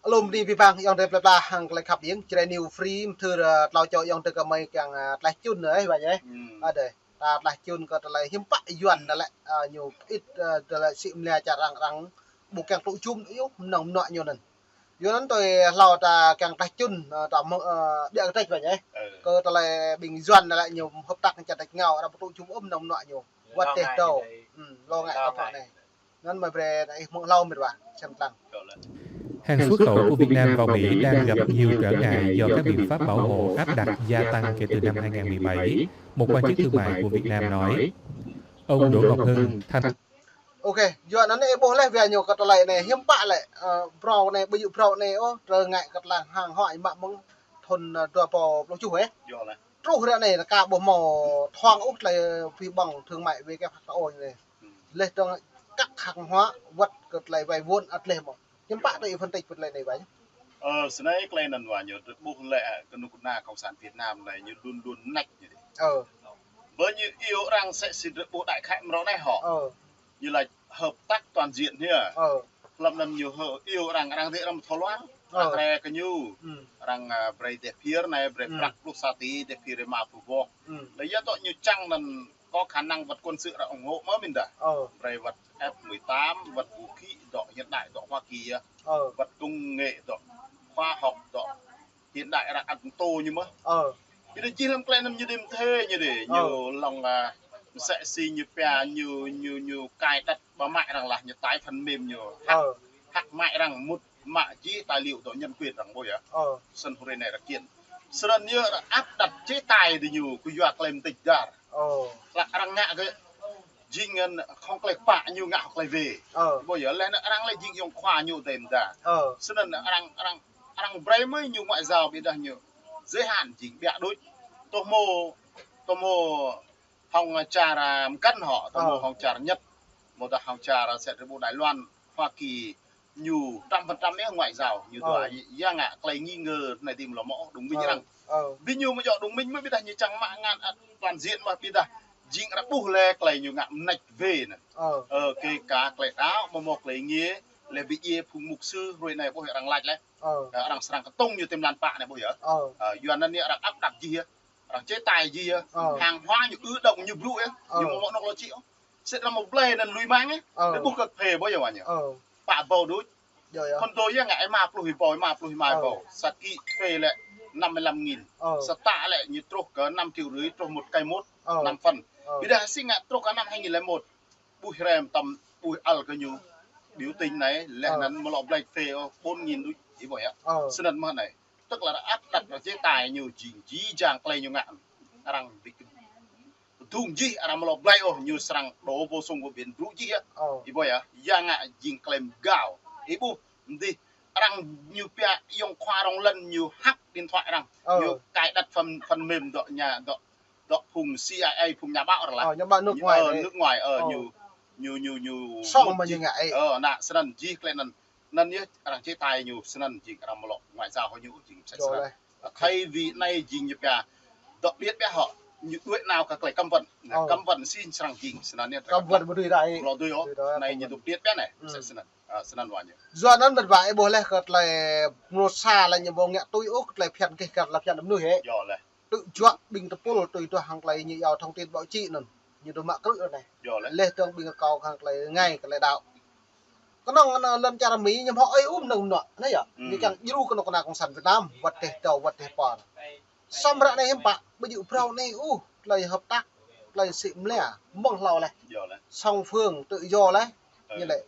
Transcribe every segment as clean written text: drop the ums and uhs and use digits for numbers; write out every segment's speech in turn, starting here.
lùm đi vi vang dòng đẹp là hàng lạiขับ yếng chơi new free thưa lao cho dòng từ cái mấy càng lại chun nữa ấy vậy nhé đây ta lại chun có lại hiếm bại yuan là lại nhiều ít là xịn lè chả rằng buộc càng tụ chung yếu nồng nọ nhiều lần do đó tôi lao ta càng lại chun ta địa cái vậy nhé cơ ta lại bình doan lại nhiều hợp tác chặt đạch ngào là tụ chung nồng nọ nhiều vật tệ đầu lo ngại các bạn này nên mà về đây muốn lâu mệt bạn xem tăng. Hàng xuất khẩu của Việt Nam vào Mỹ đang gặp nhiều trở ngại do các biện pháp bảo hộ áp đặt gia tăng kể từ năm 2017, một quan chức thương mại của Việt Nam nói. Ông Đỗ Ngọc Hưng, Ok, giờ nó này bố lại về nhiều cái lại này hiếm bạ lại pro này bây giờ pro này rồi ngại cái là hàng hỏi mà mong thôn tua bò lông chủ ấy. Trụ ra này là cả bộ màu thoang út lại phi bằng thương mại với cái phát ôi này. Lên trong các hàng hóa vật cái lại vài vuông ắt lên mà. Hiếm bạ đây phân tích vật lại này vậy. Sau này cái này là nhiều bộ lệ cái nút na cộng sản Việt Nam này như luôn luôn nách như thế. Với như yêu rằng sẽ xin được bộ đại khái mà này họ. Như là hợp tác toàn diện here. Làm nhiều yêu rằng thế làm thấu loáng. Rằng cái như rằng về đẹp phía này về bạc lúc sa tí đẹp phía mà phụ vô. Lấy giá tội như chăng là có khả năng vật quân sự là ủng hộ mới mình đã. Về vật F-18, vật vũ khí đỏ hiện đại đỏ Hoa Kỳ, vật công nghệ đỏ khoa học đỏ hiện đại là ăn tô như mà. Bây giờ chỉ làm cái làm như đêm thê như để nhiều lòng sẽ xì như pè như cài đặt bảo mại rằng là như tái phần mềm nhiều hack mại rằng một mạ chỉ tài liệu tổ nhân quyền rằng bôi á sân hồi này là kiện sân như áp đặt chế tài thì nhiều quy hoạch làm tịch ra là rằng ngạ cái dinh không phải bạ nhiều ngạ hoặc là về bây giờ lên rằng lại dinh dùng khoa nhiều tiền ra sân rằng bray mới nhiều ngoại giao bây giờ nhiều giới hạn chỉ bịa đối tô mô hồng trà là cắt họ tô mô hồng trà là nhất một là hồng trà là sẽ được bộ Đài Loan Hoa Kỳ nhiều 100% đấy ngoại giao như tôi giang ạ clay nghi ngờ này tìm là mõ đúng minh rằng vì nhiều mà chọn đúng minh mới biết là như chẳng mạng ngàn toàn diện mà biết là dính đã bù lè clay nhiều ngạm nạch về này cái cá clay áo mà một clay nghĩa là bị ye phùng mục sư rồi này bố hệ rằng lạch đấy rằng sang cái tông như tem lan pạ này bố hiểu doan nên đang áp đặt gì rằng chế tài gì hàng hóa như ứ động như blue ấy nhưng mà bọn nó chịu sẽ là một play nên lùi mang ấy để buộc cực phê bao giờ mà nhỉ bạ bầu đối con tôi với ngại mà lùi bồi mà lùi mai bầu saki phê lại 55.000 tạ lại như trục có 5 triệu rưỡi trục một cây mốt 5 phần bây giờ sinh ngại trục cả năm 2001 bùi rèm tầm bùi al cái nhu biểu tình này lẽ nắn mà lọ black phê 4.000 đôi ý vậy ạ xin lần mà này tức là đã áp đặt vào chế tài nhiều chỉ chàng play nhiều ngạn rằng thùng gì mà lọ black nhiều sang đổ vô sung của biển rú gì á ý vậy ạ giang ngạ dinh claim gạo ý bu đi rằng nhiều pia用khoa rong lần nhiều hack điện thoại rằng nhiều cài đặt phần mềm đọ nhà đọ phùng CIA phùng nhà bạo là nước ngoài nhiều xong mà như ngại nè sân chỉ lên nên nhé rằng chế tài nhiều sân chỉ làm một ngoại giao họ nhiều chỉ sẽ thay vì nay gì như pia đọ biết bé họ như đuổi nào các loại cấm vận xin sang gì sân này cấm vận một đôi đại lo đôi ó này như biết bé này sẽ sân vào nhỉ do nó bật vải bố lại gật lại một xa là nhiều bông nhẹ tôi úc lại phiền cái gật là phiền đấm nuôi hết tự chuộng bình tập pol tùy tôi hàng lại như giàu thông tin báo chí nữa như đồ mạ cự này lê tương bình cầu hàng lại ngay cái lại đạo có nó lên cha Mỹ nhưng họ ấy nồng nọ đấy à như chẳng như con nào cộng sản Việt Nam vật thể đầu vật thể bò xong ra này em bạn bây giờ pro này lời hợp tác lời xịn lẻ mong lò này song phương tự do đấy như vậy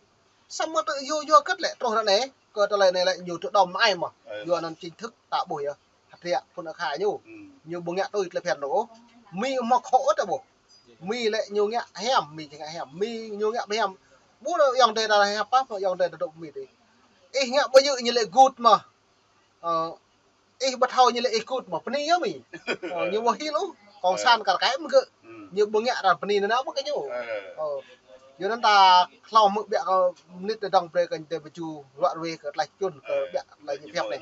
xong mà tự do cất lại rồi này cơ tờ này lại nhiều chỗ đồng ai mà vừa là chính thức tạo buổi hạt rẻ con được khai nhiều bố nhẹ tôi lại phèn nổ mi mọc hỗ trợ bộ mi lại nhiều nhẹ hẻm mi chỉ hẻm mi nhiều nhẹ hẻm bố đâu dòng đây là hẹp pháp dòng đây là động mi đi ý nhẹ bây giờ như lại good mà ý bắt đầu như lại good mà pani á mi nhiều mà hi lắm còn san cả cái mà cơ nhiều bố nhẹ là pani nó mất cái nhủ giờ nên ta lau mực bẹ nít từ đồng về cảnh từ chu loại về cái lạch chun cái bẹ lại như phép này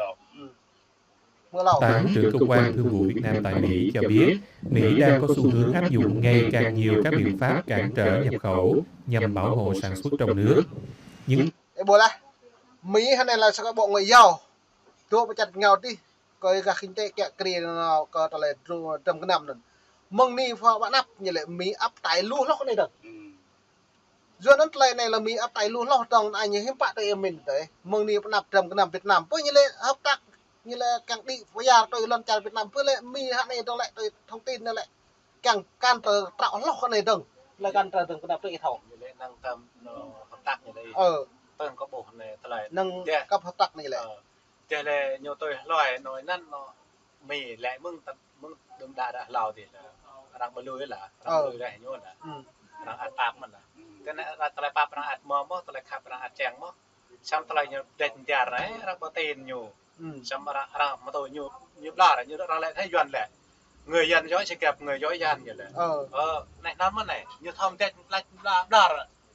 Tán trưởng cơ quan thương vụ Việt Nam tại Mỹ cho biết, Mỹ đang có xu hướng áp dụng ngày càng nhiều các biện pháp cản trở nhập khẩu nhằm bảo hộ sản xuất trong nước. Mỹ hay này là sao các bộ người giàu tôi phải chặt nghèo đi coi cả kinh tế kẹt kề nào có tao lại trong cái năm này mong ni phò bạn áp như lệ Mỹ áp tài luôn lóc này được do nó này là Mỹ áp tài luôn lóc trong anh như hiếm bạn đây mình đấy mong ni bạn áp trong cái năm Việt Nam với như lệ hợp tác như là càng đi bây giờ tôi lần chào Việt Nam với lệ Mỹ hạn này tôi lại tôi thông tin này lại càng can tờ tạo lóc này đừng là can tờ từng cái năm tôi thầu như lệ năng tâm hợp tác như đây tôi có bộ này tôi lại nâng cấp hợp tác này lại thế là nhiều tôi loài nói năn nó mì lại mừng đừng đã lào thì là đang bơi lưới là đang bơi đây nhớ là đang ăn tạm mình là cái này là tôi lại pap đang ăn mò mò tôi lại khap đang ăn chèn mò xong tôi lại nhiều đèn giả đấy đang có tiền nhiều xong mà mà tôi nhiều nhiều là như đang lại thấy dần lệ người dân dõi sẽ kẹp người dõi dân như là này nó mất này như thông tin là đờ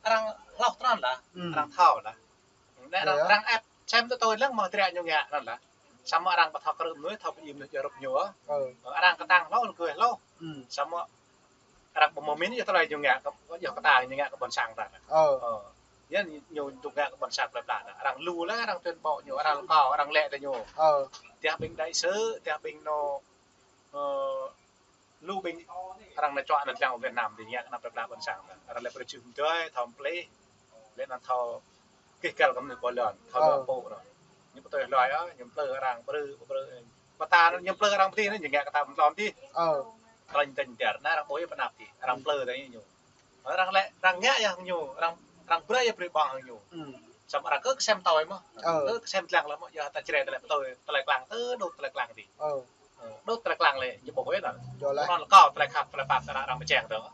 đang lọc tròn là đang thảo là đang ép xem tôi lắc mờ trẻ nhiều nhẹนั่นแหละ sama orang patah kerut nuôi thọc im được jaruk nhua orang ketang lo cười lo sama orang pemomin itu lah juga nggak có giờ ketang nggak kebon sang ta ya nhiều tục nggak kebon sang là orang lu lah orang tuyên bộ nhiều orang cao orang lẹ là nhiều tiap binh đại sứ tiap binh no lu binh orang là chọn được ở Việt Nam thì nggak nạp là bon sang orang là percuma chơi thom play lên là thao cái kèo cầm được qua lần thao bộ rồi nhưng tôi nói á nhầm plơ rằng bơ ta nhầm plơ rằng tí nó những cái ta làm tí lành tình đẹp na rằng bối bận nạp thì rằng plơ đấy nhiều rằng lẽ rằng nhã rằng nhiều rằng plơ ya plơ bằng nhiều xong rằng cứ xem tôi mà cứ xem làng lắm giờ ta chơi tôi lại làng đốt lại làng thì đốt lại làng này như bối là nó cao lại khập lại bạc rằng chèn đó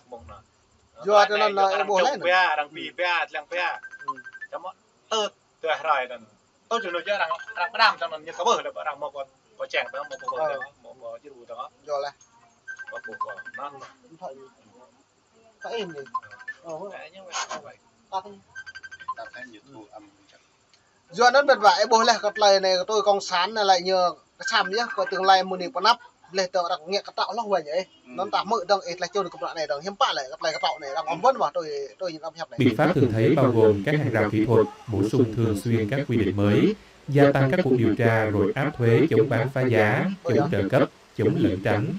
mong là giờ cho nó rằng bì làng chấm tơ từ rồi tôi chỉ nói cho rằng đam cho nó như có bờ là rằng một có chèn đó một chứ đủ đó rồi là có bộ nó phải im đi như vậy ta thấy nhiều thu âm do nó bật vải bố lại cái lời này tôi con sán này lại nhờ cái xăm nhá có tương lai một niệm con nắp lệ tờ đặc nghệ cái tạo nó vậy nhỉ nó tạo mượn đang ít lại chơi được cái này đang hiếm bạ lại cái tạo này đang ấm vấn mà tôi nhìn âm nhập này biện pháp thường thấy bao gồm các hàng rào kỹ thuật, bổ sung thường xuyên các quy định mới, gia tăng các cuộc điều tra rồi áp thuế chống bán phá giá, chống trợ cấp, chống lẩn tránh.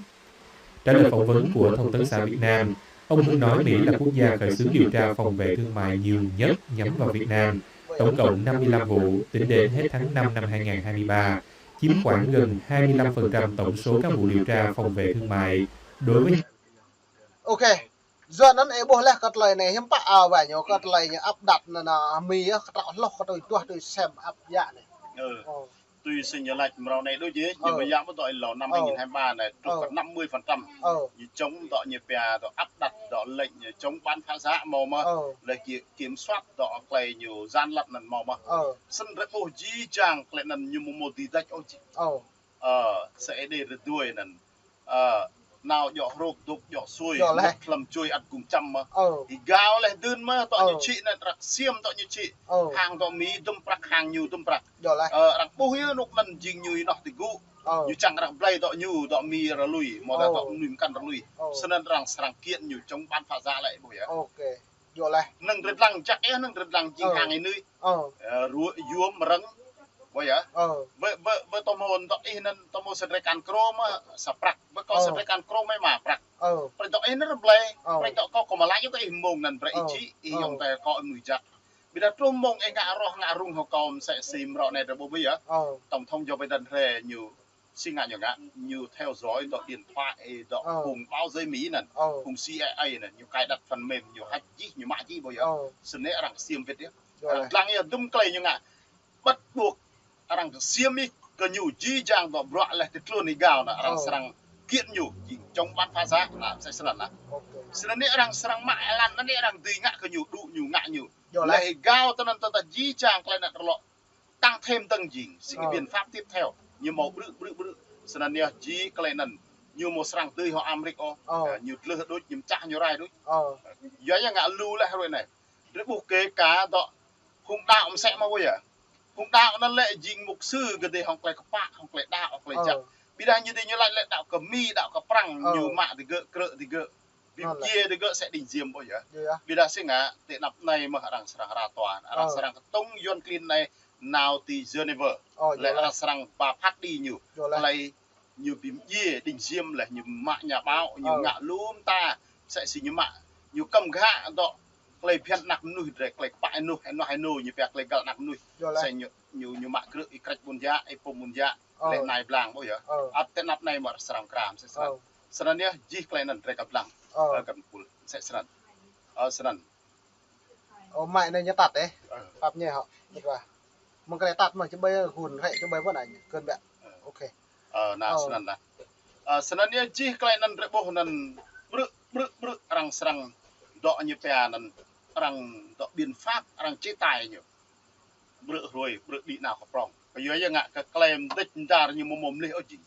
Trả lời phỏng vấn của Thông tấn xã Việt Nam, ông Hưng nói Mỹ là quốc gia khởi xướng điều tra phòng vệ thương mại nhiều nhất nhắm vào Việt Nam, tổng cộng 55 vụ tính đến hết tháng 5 năm 2023, chiếm khoảng gần 25% tổng số các vụ điều tra phòng vệ thương mại đối với. Ok, giờ nó ấy bố lại cái lời này hiếm bạ vậy nhỉ, cái lời này áp đặt là mì á, tạo lọc tôi xem áp dạ này. Tuy sinh nhật lại màu này đối với nhưng mà giá của tội là năm 2023 này trục 50% chống tội nhiệt bè tội áp đặt tội lệnh chống bán phá giá màu mà là kiểm soát tội này nhiều gian lận lần màu mà sân rất ô chí chàng lại lần như một tí dạch ô chí sẽ để được đuôi lần nào dọ rộp đục dọ xuôi làm chui ăn cùng chăm mà thì gạo lại đơn mà tội như chị này đặc xiêm tội như chị hàng tội mỹ tôm bạc hàng nhiều tôm bạc đặc bố hiếu nục lần dình như nó thì gu như chẳng đặc play tội như tội mì ra lùi mà tội nìm căn ra lùi sân nên rằng sáng kiện nhiều chống bán phá giá lại bố hiếu nâng rất lăng chắc é nâng rất lăng chính hàng ấy nơi rúa mà răng vậy á với tôm hồn tao in nên tôm hồn sợi can chrome sập bạc với con sợi can chrome mấy mà bạc phải tao in nó play phải tao có mà lại cái mông nên phải chỉ dùng tay coi mùi chặt bây giờ trung mông anh ngã rung họ còn sẽ xìm rõ này rồi bố bây giờ tổng thông cho bên đây nhiều sinh ngại nhiều theo dõi đọ điện thoại đọ cùng bao dây mỹ này cùng CIA này nhiều cái đặt phần mềm nhiều hack chi nhiều mã chi bây giờ sân này rằng xiêm việt đấy lăng như đúng cây như ngạ bắt buộc rằng xiêm đi cơ nhiều chi chàng đọ bọa lại từ luôn đi gạo là rằng sang kiện nhiều chống bán phá giá là sẽ sân là sân này rằng sang mại lan nó này rằng tùy ngạ cơ nhiều đủ nhiều ngạ nhiều lại gạo cho nên ta chi chàng lại là lọ tăng thêm tầng gì sinh biện pháp tiếp theo như màu bự sân này chỉ cái này nhiều một sang tươi họ America nhiều lừa đôi nhiều cha nhiều rai đôi giá như ngạ lưu lại rồi này rất buộc kế cá đó hung đạo sẽ mà bây giờ hung đạo nó lệ dình mục sư cái gì học lại các bạn học lại đạo học lại chặt bây giờ như thế như lại đạo cầm mi đạo cầm prang nhiều mạ thì gỡ cỡ thì gỡ vì kia thì gỡ sẽ đỉnh diêm bây giờ bây giờ sinh á để nạp này mà đằng sang ra tòa đằng sang tông yon clean này nào thì Geneva lại là sang bà phát đi nhiều lại nhiều bìm dê đình diêm là nhiều mạng nhà báo nhiều ngạ lúm ta sẽ xí nhiều mạng nhiều cầm gạ đó lại phiền nặng nuôi để lại bại nuôi hay nuôi nhiều việc lại gạo nặng nuôi sẽ nhiều mạng cứ ít cách buôn giá ít buôn giá lại này blang bao giờ áp tên nắp này mà sang kram sẽ sang sẵn nhá gì cái này lại gặp blang gặp pul sẽ sang sẵn mày này nhớ tạt đấy tạt nhẹ họ được rồi mình cái tạt mà chứ bây giờ hùn hệ cho bây vẫn ảnh cơn bẹ ok nah sẵn là sẵn nhá gì cái này lại bao nan bự răng sang đọ như pè nan răng đọ biên pháp răng chế tài nhiều bự đi nào không rong bây giờ ngạ cái claim tích ra như mồm lê ở gì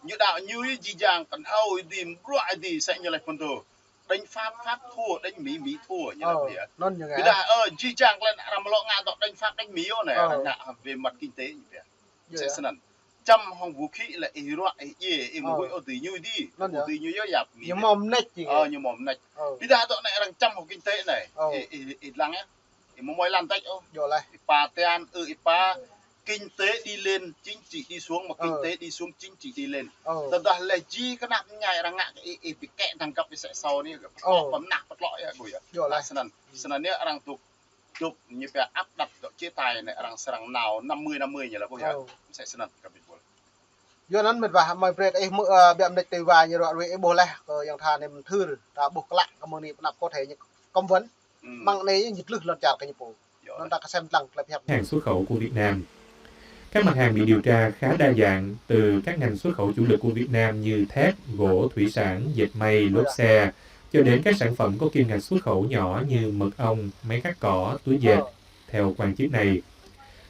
như đạo như gì giang còn hao đi loại gì sẽ như là con đồ đánh pháp thua đánh mỹ thua như là vậy bây giờ gì giang lên làm lo ngạ đọ đánh pháp đánh mỹ này ngạ về mặt kinh tế như vậy sẽ sẵn trăm hòng vũ khí là loại gì một ở tí như đi một tí như giáp như mồm nách gì như mồm nách bây giờ đọ này đang trăm hòng kinh tế này lăng á mỗi lần tách pa tean pa kinh tế đi lên chính trị đi xuống mà kinh tế đi xuống chính trị đi lên tao đó là gì cái nặng ngày đang ngạ bị kẹt thằng cặp sẽ sau này bấm nặng bắt lõi rồi là sân này đang tục như phải áp đặt chế tài này đang sang nào 50 như là bao giờ sẽ sân cặp bị buồn doนั้นมันว่าไม่เปรตไอ้แบบในตีวายnhư rồiไอ้โบแลก็ยังทานในมันทื่อตาบุกละก็มันนี่นับcó thể như công vấn bằng này nhịp lực lần chặt cái nhịp bộ nó ta có xem lằng là phép hàng xuất khẩu của Việt Nam. Các mặt hàng bị điều tra khá đa dạng, từ các ngành xuất khẩu chủ lực của Việt Nam như thép, gỗ, thủy sản, dệt may, lốp xe, cho đến các sản phẩm có kim ngạch xuất khẩu nhỏ như mật ong, máy cắt cỏ, túi dệt. Theo quan chức này,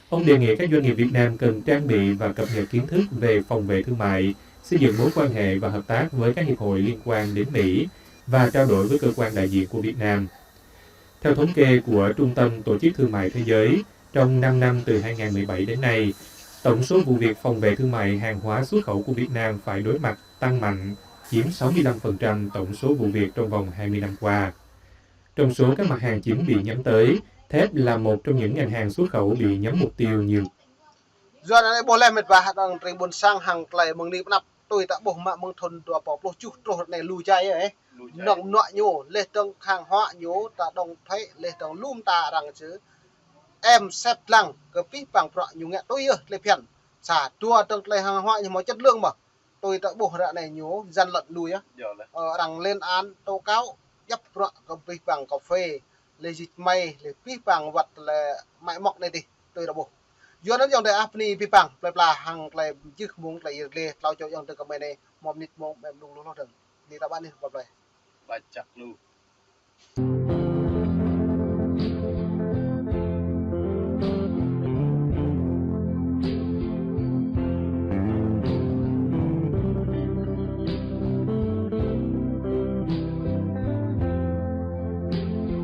ông đề nghị các doanh nghiệp Việt Nam cần trang bị và cập nhật kiến thức về phòng vệ thương mại, xây dựng mối quan hệ và hợp tác với các hiệp hội liên quan đến Mỹ và trao đổi với cơ quan đại diện của Việt Nam. Theo thống kê của Trung tâm Tổ chức Thương mại Thế giới, trong 5 năm từ 2017 đến nay, tổng số vụ việc phòng vệ thương mại hàng hóa xuất khẩu của Việt Nam phải đối mặt tăng mạnh, chiếm 65% tổng số vụ việc trong vòng 20 năm qua. Trong số các mặt hàng chính bị nhắm tới, thép là một trong những ngành hàng xuất khẩu bị nhắm mục tiêu nhiều. Do này bố lem mệt và đang trình buôn sang hàng lại mừng đi nắp tôi đã bổ mạng mừng thôn đùa bỏ bố chút rồi này lùi chạy ấy nọng nọ nhổ lê tông hàng hóa nhổ ta đồng thấy lê tông lum ta rằng chứ em xếp lăng cái phí bằng prọ nhung nghe tôi lê phiền xả tua tông lê hàng hóa nhưng mà chất lượng mà tôi đã bổ ra này nhổ dân lận lùi á rằng lên án tố cáo dấp prọ cái phí bằng cà phê lê dịch may lê phí bằng vật là mại mọc này thì tôi đã bổ doนั้นยังได้อัพนี่พี่ปังปลาหังไกลยึกมุงไกลเลยเราจะยังตึกกับไม่ได้มอมนิดมองแบบลุงลุงเราถึงนี่ตาบ้านนี่ปลาจักลู